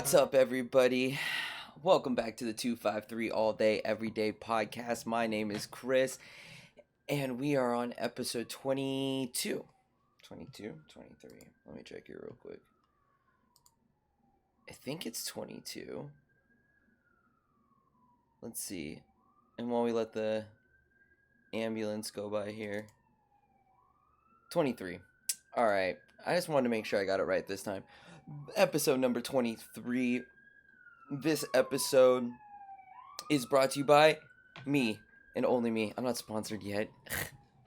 What's up, everybody? Welcome back to the 253 All Day Everyday Podcast. My name is Chris, and we are on episode 22. 22? 23. Let me check here real quick. I think it's 22. Let's see. And while we let the ambulance go by here, 23. Alright, I just wanted to make sure I got it right this time. Episode number 23. This episode is brought to you by me and only me. I'm not sponsored yet.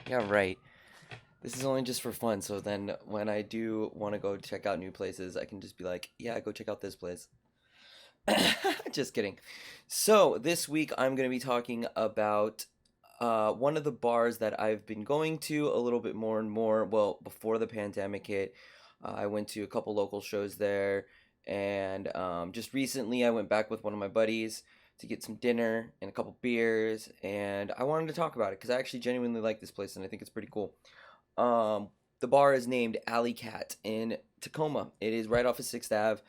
Yeah, right. This is only just for fun, so then when I do want to go check out new places, I can just be like, yeah, go check out this place. Just kidding. So, this week I'm going to be talking about one of the bars that I've been going to a little bit more and more. Well, before the pandemic hit, I went to a couple local shows there. And just recently, I went back with one of my buddies to get some dinner and a couple beers. And I wanted to talk about it because I actually genuinely like this place and I think it's pretty cool. The bar is named Allycat in Tacoma. It is right off of 6th Ave.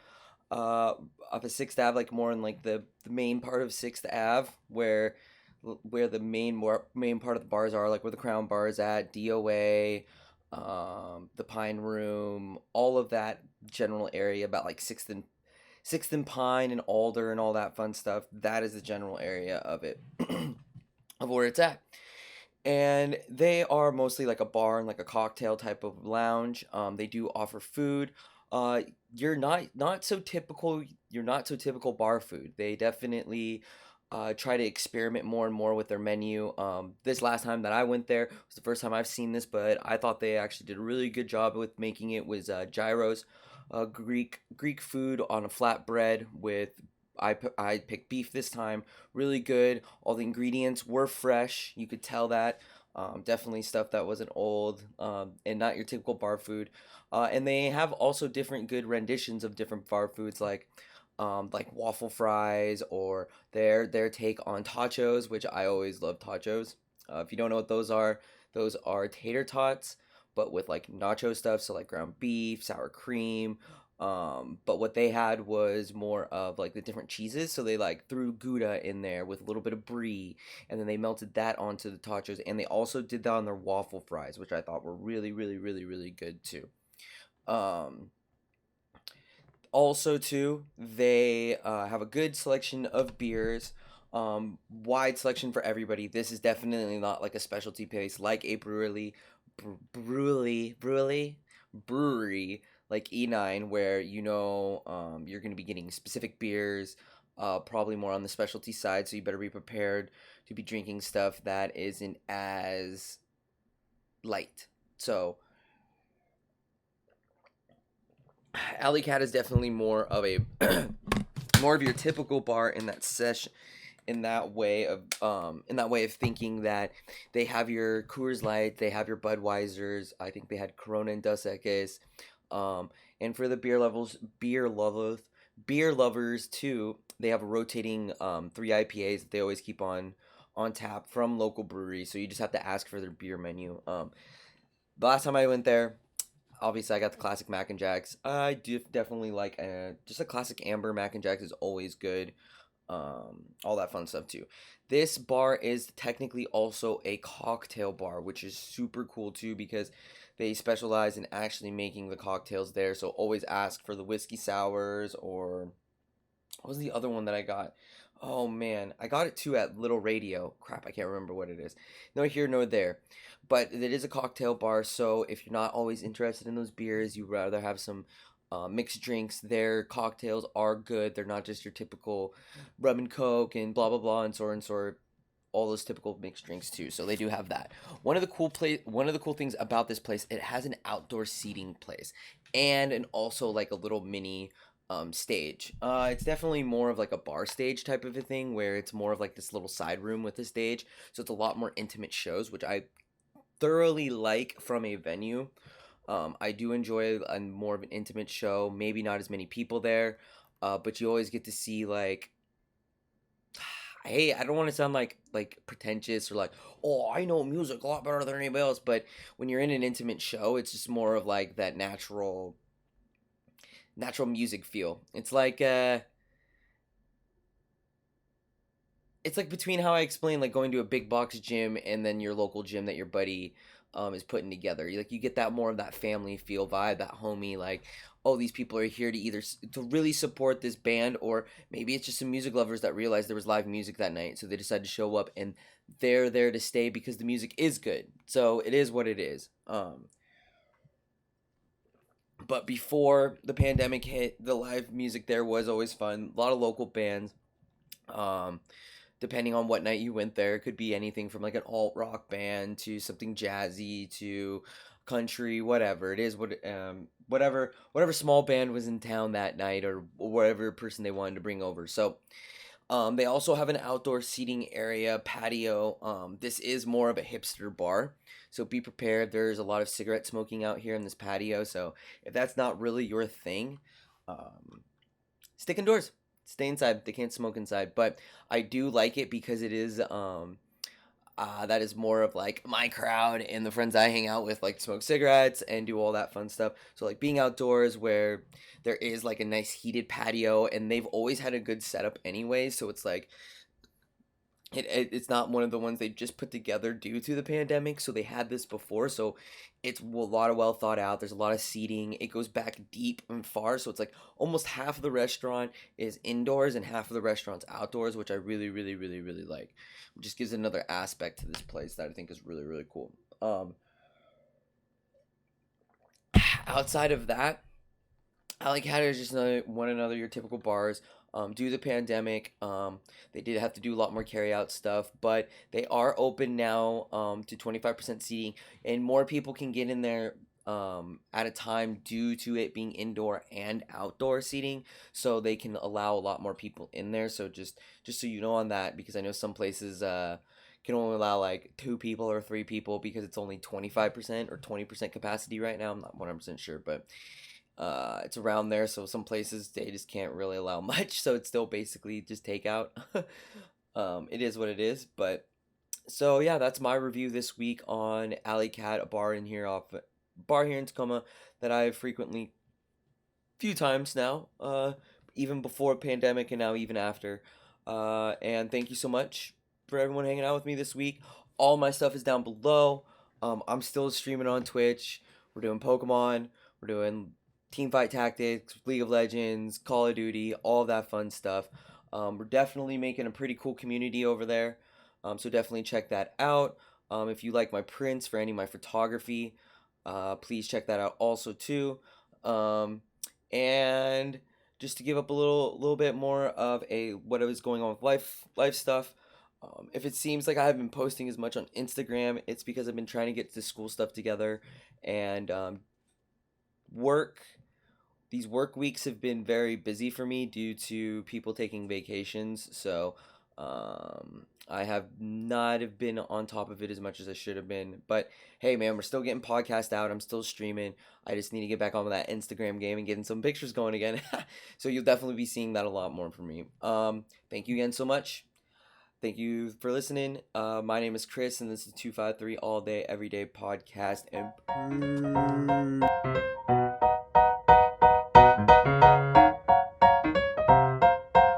Off of 6th Ave, like more in like the main part of 6th Ave, where the main part of the bars are, like where the Crown Bar is at, DOA, the Pine Room, all of that general area, about like Sixth and Pine and Alder and all that fun stuff. That is the general area of it, of where it's at. And they are mostly like a bar and like a cocktail type of lounge. They do offer food. You're not so typical. You're not so typical bar food. They definitely try to experiment more and more with their menu. This last time that I went there was the first time I've seen this, but I thought they actually did a really good job with making it. Was gyros, Greek food on a flatbread with. I picked beef this time. Really good. All the ingredients were fresh. You could tell that. Definitely stuff that wasn't old, and not your typical bar food. And they have also different good renditions of different bar foods, like waffle fries, or their take on tacos, which I always love tacos. If you don't know what those are tater tots, but with like nacho stuff, so like ground beef, sour cream. But what they had was more of like the different cheeses, so they like threw Gouda in there with a little bit of brie, and then they melted that onto the tacos, and they also did that on their waffle fries, which I thought were really, really, really, really good too. Um, Also, too, they have a good selection of beers, wide selection for everybody. This is definitely not like a specialty place like a brewery like E9, where you're going to be getting specific beers, probably more on the specialty side. So you better be prepared to be drinking stuff that isn't as light. So Alley Cat is definitely more of a more of your typical bar in that session, in that way of thinking, that they have your Coors Light, they have your Budweisers. I think they had Corona and Dos Equis. And for the beer lovers too, they have a rotating 3 IPAs that they always keep on tap from local breweries. So you just have to ask for their beer menu. The last time I went there, obviously I got the classic Mac and Jacks. I do definitely like just a classic amber Mac and Jacks is always good. All that fun stuff too. This bar is technically also a cocktail bar, which is super cool too, because they specialize in actually making the cocktails there. So always ask for the whiskey sours, or what was the other one that I got? Oh man, I got it too at Little Radio. Crap, I can't remember what it is. No here, no there. But it is a cocktail bar, so if you're not always interested in those beers, you rather have some mixed drinks. Their cocktails are good. They're not just your typical rum and coke and blah blah blah and sour, all those typical mixed drinks too. So they do have that. One of the cool things about this place, it has an outdoor seating place, and also like a little mini stage. It's definitely more of like a bar stage type of a thing, where it's more of like this little side room with a stage. So it's a lot more intimate shows, which I thoroughly like from a venue. I do enjoy a more of an intimate show. Maybe not as many people there, but you always get to see like. Hey, I don't want to sound like pretentious or like, oh, I know music a lot better than anybody else. But when you're in an intimate show, it's just more of like that natural natural music feel. It's like between how I explain like going to a big box gym and then your local gym that your buddy is putting together. You get that more of that family feel vibe, that homie like, oh, these people are here to either to really support this band, or maybe it's just some music lovers that realized there was live music that night, so they decided to show up and they're there to stay because the music is good. So it is what it is. But before the pandemic hit, the live music there was always fun. A lot of local bands. Um, Depending on what night you went there, it could be anything from like an alt rock band to something jazzy to country, whatever. It is whatever small band was in town that night, or whatever person they wanted to bring over. So they also have an outdoor seating area, patio. This is more of a hipster bar, so be prepared. There's a lot of cigarette smoking out here in this patio. So if that's not really your thing, um, stick indoors. Stay inside. They can't smoke inside, but I do like it because it is that is more of like my crowd and the friends I hang out with like smoke cigarettes and do all that fun stuff. So like being outdoors where there is like a nice heated patio, and they've always had a good setup anyway, so it's like it's not one of the ones they just put together due to the pandemic. So they had this before, so it's a lot of well thought out. There's a lot of seating. It goes back deep and far, so it's like almost half of the restaurant is indoors and half of the restaurant's outdoors, which I really, really, really, really like. It just gives another aspect to this place that I think is really, really cool. Outside of that, Allycat is just another your typical bars. Due to the pandemic, they did have to do a lot more carry out stuff, but they are open now to 25% seating, and more people can get in there at a time due to it being indoor and outdoor seating, so they can allow a lot more people in there. So just so you know on that, because I know some places can only allow like 2 people or 3 people because it's only 25% or 20% capacity right now. I'm not 100% sure, but it's around there. So some places they just can't really allow much, so it's still basically just takeout. It is what it is. But so yeah, that's my review this week on Allycat, a bar here in Tacoma that I've frequently few times now, even before pandemic and now even after. And thank you so much for everyone hanging out with me this week. All my stuff is down below. I'm still streaming on Twitch. We're doing Pokemon. We're doing Teamfight Tactics, League of Legends, Call of Duty, all of that fun stuff. We're definitely making a pretty cool community over there. So definitely check that out. If you like my prints for any of my photography, please check that out also too. Um, and just to give up a little bit more of a what is going on with life stuff. If it seems like I haven't been posting as much on Instagram, it's because I've been trying to get the school stuff together, and work these work weeks have been very busy for me due to people taking vacations. So I have not have been on top of it as much as I should have been. But hey, man, we're still getting podcast out. I'm still streaming. I just need to get back on with that Instagram game and getting some pictures going again. So you'll definitely be seeing that a lot more from me. Thank you again so much. Thank you for listening. My name is Chris, and this is 253 All Day Everyday Podcast. And